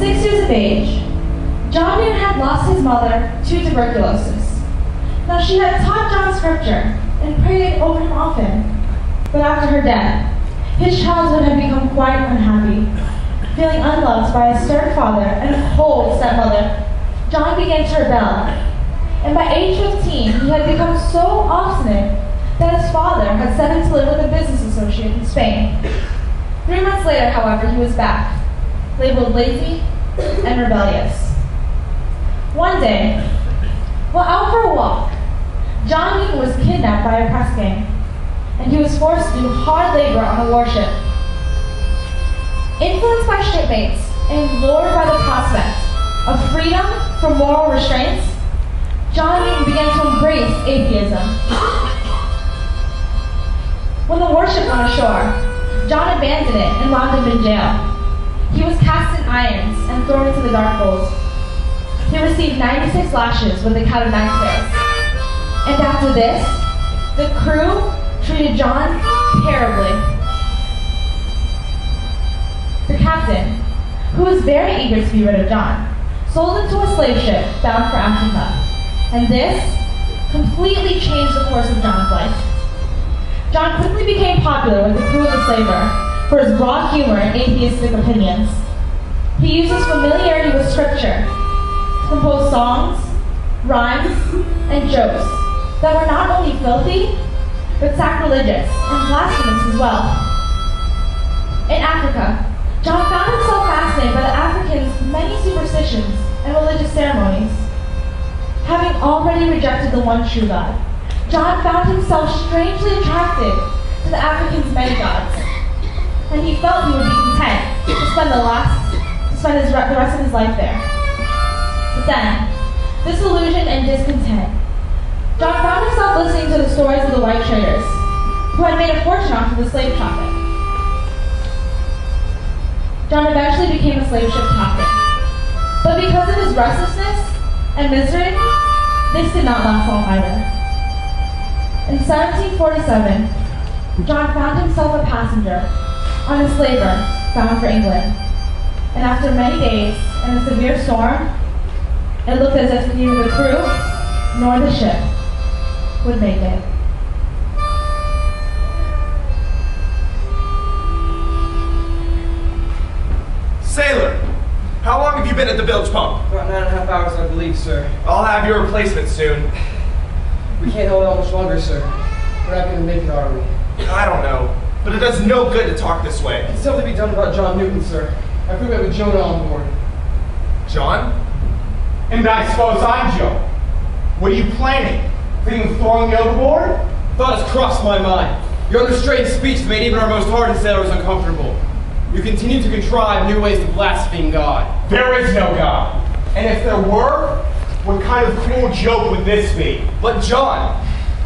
6 years of age, John Newton had lost his mother to tuberculosis. Now she had taught John scripture and prayed over him often. But after her death, his childhood had become quite unhappy. Feeling unloved by a stern father and a cold stepmother, John began to rebel. And by age 15, he had become so obstinate that his father had sent him to live with a business associate in Spain. 3 months later, however, he was back, labeled lazy and rebellious. One day, while out for a walk, John Newton was kidnapped by a press gang, and he was forced to do hard labor on a warship. Influenced by shipmates and lured by the prospect of freedom from moral restraints, John Newton began to embrace atheism. When the warship went ashore, John abandoned it and wound up in jail. He was cast in irons and thrown into the dark holes. He received 96 lashes with a cat of nine tails. And after this, the crew treated John terribly. The captain, who was very eager to be rid of John, sold him to a slave ship bound for Africa. And this completely changed the course of John's life. John quickly became popular with the crew of the slaver for his broad humor and atheistic opinions. He used his familiarity with scripture to compose songs, rhymes, and jokes that were not only filthy, but sacrilegious and blasphemous as well. In Africa, John found himself fascinated by the Africans' many superstitions and religious ceremonies. Having already rejected the one true God, John found himself strangely attracted to the Africans' many gods, and he felt he would be content to spend the rest of his life there. But then, disillusioned and discontent, John found himself listening to the stories of the white traders, who had made a fortune off of the slave traffic. John eventually became a slave ship captain. But because of his restlessness and misery, this did not last long either. In 1747, John found himself a passenger on a slaver bound for England. And after many days and a severe storm, it looked as if neither the crew nor the ship would make it. Sailor, how long have you been at the bilge pump? About 9.5 hours, I believe, sir. I'll have your replacement soon. We can't hold out much longer, sir. We're not going to make it, are we? I don't know, but it does no good to talk this way. It's something to be done about John Newton, sir. I think we have Jonah on board. John? And I suppose I'm Joe. What are you planning? Thinking of throwing me overboard? Thought has crossed my mind. Your unrestrained speech has made even our most hardened sailors uncomfortable. You continue to contrive new ways to blaspheme God. There is no God. And if there were, what kind of cruel joke would this be? But John,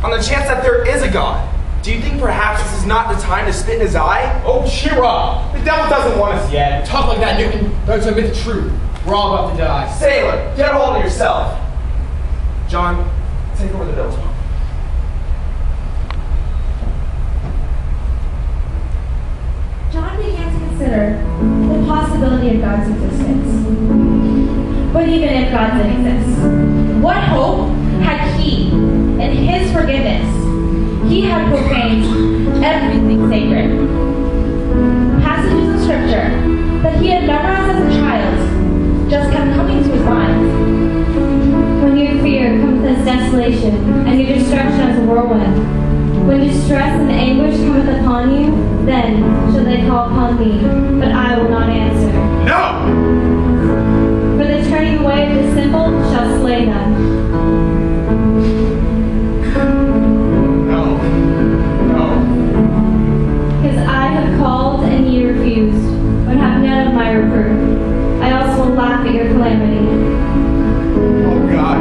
on the chance that there is a God, do you think perhaps this is not the time to spit in his eye? Oh, cheer up. The devil doesn't want us yet. Talk like that, Newton. Don't admit the truth. We're all about to die. Sailor, get a hold of yourself. John, take over the bilge pump. John began to consider the possibility of God's existence. But even if God did exist, what hope had he in his forgiveness? He had profaned everything sacred. Passages of scripture that he had memorized as a child just kept coming to his mind. When your fear cometh as desolation, and your destruction as a whirlwind, when distress and anguish cometh upon you, then shall they call upon me, but I will not answer. No! For the turning away of the simple shall slay them. Because I have called and ye refused, but have none of my reproof. I also will laugh at your calamity. Oh God.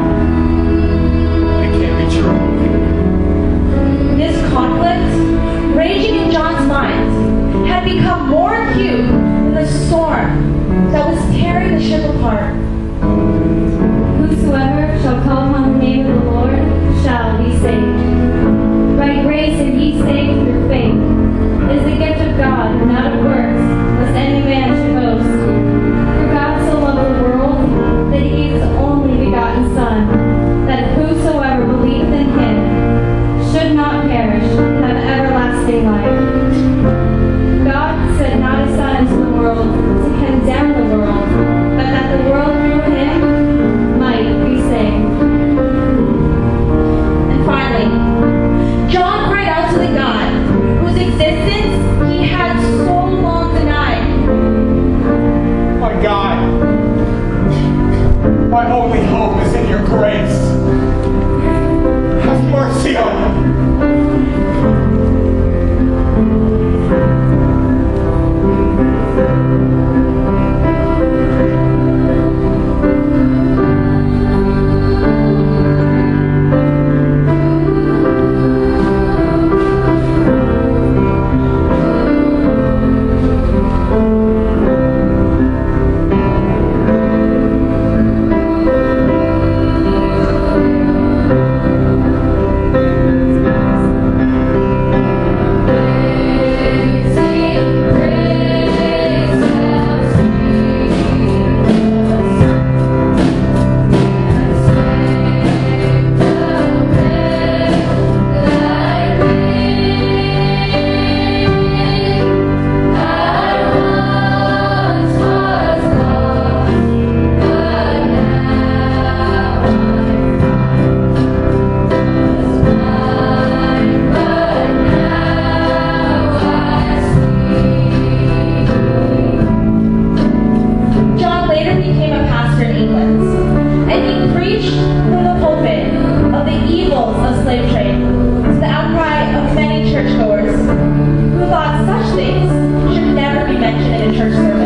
It can't be true. This conflict, raging in John's mind, had become more acute England. And he preached from the pulpit of the evils of slave trade to the outcry of many churchgoers who thought such things should never be mentioned in a church service.